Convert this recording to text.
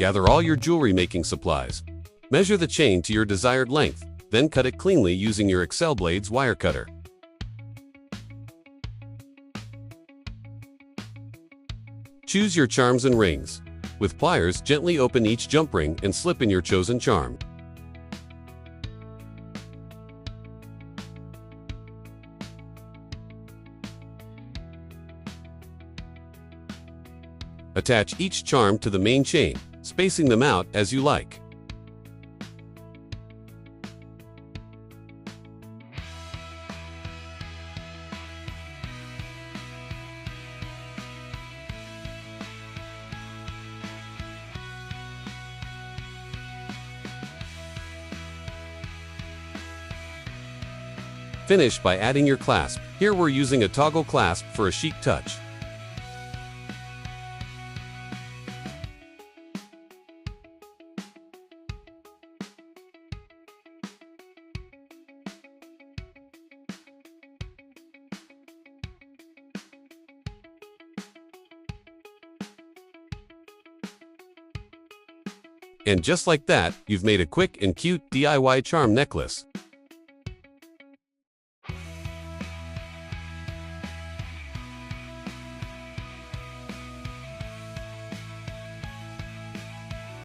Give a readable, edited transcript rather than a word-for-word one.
Gather all your jewelry making supplies. Measure the chain to your desired length, then cut it cleanly using your Excel Blades wire cutter. Choose your charms and rings. With pliers, gently open each jump ring and slip in your chosen charm. Attach each charm to the main chain, spacing them out as you like. Finish by adding your clasp. Here we're using a toggle clasp for a chic touch. And just like that, you've made a quick and cute DIY charm necklace.